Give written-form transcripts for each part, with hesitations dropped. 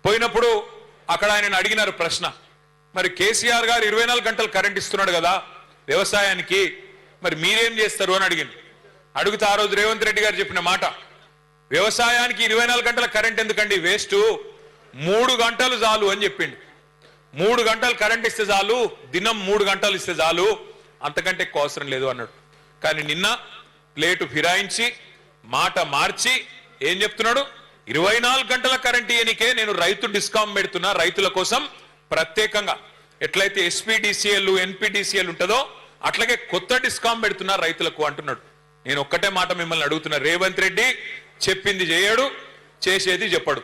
పోయినప్పుడు అక్కడ ఆయన అడిగినారు ప్రశ్న, మరి కేసీఆర్ గారు 24 గంటలు కరెంట్ ఇస్తున్నాడు కదా వ్యవసాయానికి, మరి మీరేం చేస్తారు అని అడిగింది. అడిగితే ఆ రోజు రేవంత్ రెడ్డి గారు చెప్పిన మాట, వ్యవసాయానికి 24 గంటల కరెంట్ ఎందుకండి, వేస్ట్, 3 గంటలు చాలు అని చెప్పిండు. 3 గంటలు కరెంట్ ఇస్తే చాలు, దినం 3 గంటలు ఇస్తే చాలు, అంతకంటే ఎక్కువ అవసరం లేదు అన్నాడు. కానీ నిన్న ప్లేటు ఫిరాయించి మాట మార్చి ఏం చెప్తున్నాడు, 24 గంటల కరెంట్ ఇయనికే నేను రైతు డిస్కామ్ పెడుతున్నా, రైతుల కోసం ప్రత్యేకంగా ఎట్లయితే ఎస్పీడీసీఎల్ ఎన్పీడీసీఎల్ ఉంటుందో అట్లాగే కొత్త డిస్కామ్ పెడుతున్నా రైతులకు అంటున్నాడు. నేను ఒక్కటే మాట మిమ్మల్ని అడుగుతున్నా, రేవంత్ రెడ్డి చెప్పింది చేయడు, చేసేది చెప్పడు.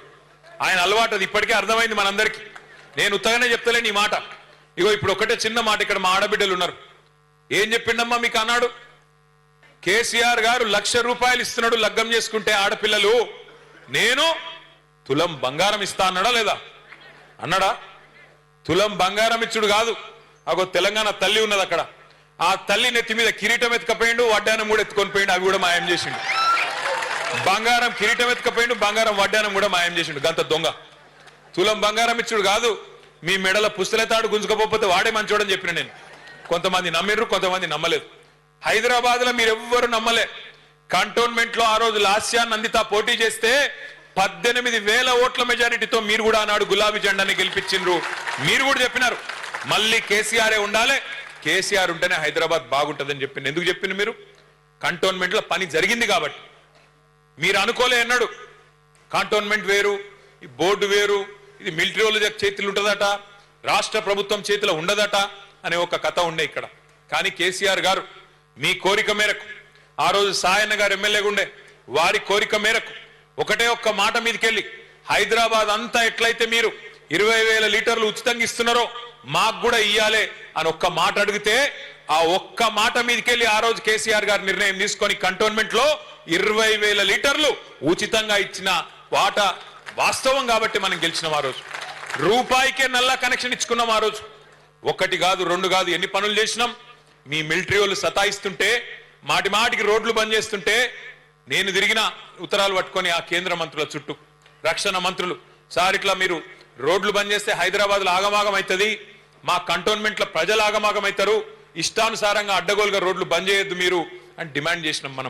ఆయన అలవాటు అది ఇప్పటికే అర్థమైంది మనందరికీ. నేను ఉత్తగానే చెప్తలేను ఈ మాట. ఇగో ఇప్పుడు ఒకటే చిన్న మాట, ఇక్కడ మా ఆడబిడ్డలు ఉన్నారు. ఏం చెప్పిండమ్మా మీకు అన్నాడు, కేసీఆర్ గారు 1,00,000 రూపాయలు ఇస్తున్నాడు లగ్గం చేసుకుంటే ఆడపిల్లలు, నేను తులం బంగారం ఇస్తా అన్నాడా లేదా? అన్నాడా? తులం బంగారం ఇచ్చుడు కాదు, అగో తెలంగాణ తల్లి ఉన్నది అక్కడ, ఆ తల్లి నెత్తి మీద కిరీటం ఎత్తుకపోయిండు, వడ్డానం కూడా ఎత్తుకొని పోయిండు, అవి కూడా మాయం చేసిండు. బంగారం కిరీటం ఎత్తుకపోయిండు, బంగారం వడ్డానం కూడా మాయం చేసిండు. గంత దొంగ. తులం బంగారం ఇచ్చుడు కాదు, మీ మెడల పుస్తలతాడు గుంజుకపోతే వాడే మంచోడని చెప్పిన నేను. కొంతమంది నమ్మిర్రు, కొంతమంది నమ్మలేదు. హైదరాబాద్ లో మీరెవ్వరు నమ్మలే. కంటోన్మెంట్ లో ఆ రోజు లాస్యా నందిత పోటీ చేస్తే 18,000 ఓట్ల మెజారిటీతో మీరు కూడా ఆనాడు గులాబీ జెండాని గెలిపించిండ్రు. మీరు కూడా చెప్పినారు మళ్ళీ కేసీఆర్ ఉండాలి, కేసీఆర్ ఉంటేనే హైదరాబాద్ బాగుంటుందని చెప్పింది. ఎందుకు చెప్పింది? మీరు కంటోన్మెంట్ లో పని జరిగింది కాబట్టి. మీరు అనుకోలే అన్నాడు కంటోన్మెంట్ వేరు, ఈ బోర్డు వేరు, ఇది మిలిటరీ వాళ్ళ చేతులు ఉంటుందట, రాష్ట్ర ప్రభుత్వం చేతిలో ఉండదట అనే ఒక కథ ఉండే ఇక్కడ. కానీ కేసీఆర్ గారు మీ కోరిక మేరకు, ఆ రోజు సాయన్న గారు ఎమ్మెల్యేగా ఉండే, వారి కోరిక మేరకు ఒకటే ఒక్క మాట మీదకెళ్ళి హైదరాబాద్ అంతా ఎట్లయితే మీరు 20,000 లీటర్లు ఉచితంగా ఇస్తున్నారో మాకు కూడా ఇయ్యాలే అని ఒక్క మాట అడిగితే, ఆ ఒక్క మాట మీదకెళ్ళి ఆ రోజు కేసీఆర్ గారు నిర్ణయం తీసుకొని కంటోన్మెంట్ లో 20,000 లీటర్లు ఉచితంగా ఇచ్చిన వాటా వాస్తవం కాబట్టి మనం గెలిచినాం. ఆ రోజు రూపాయికే నల్లా కనెక్షన్ ఇచ్చుకున్నాం. ఆ రోజు 1 కాదు 2 కాదు ఎన్ని పనులు చేసినాం. మీ మిలిటరీ వాళ్ళు సతాయిస్తుంటే, మాటి మాటికి రోడ్లు బంద్ చేస్తుంటే నేను తిరిగిన ఉత్తరాలు పట్టుకొని ఆ కేంద్ర మంత్రుల చుట్టూ, రక్షణ మంత్రులు, సార్ ఇట్లా మీరు రోడ్లు బంద్ చేస్తే హైదరాబాద్ లో ఆగమాగం అవుతుంది, మా కంటోన్మెంట్ లో ప్రజలు ఆగమాగం అవుతారు, ఇష్టానుసారంగా అడ్డగోలుగా రోడ్లు బంద్ చేయొద్దు మీరు అని డిమాండ్ చేసినాం మనం.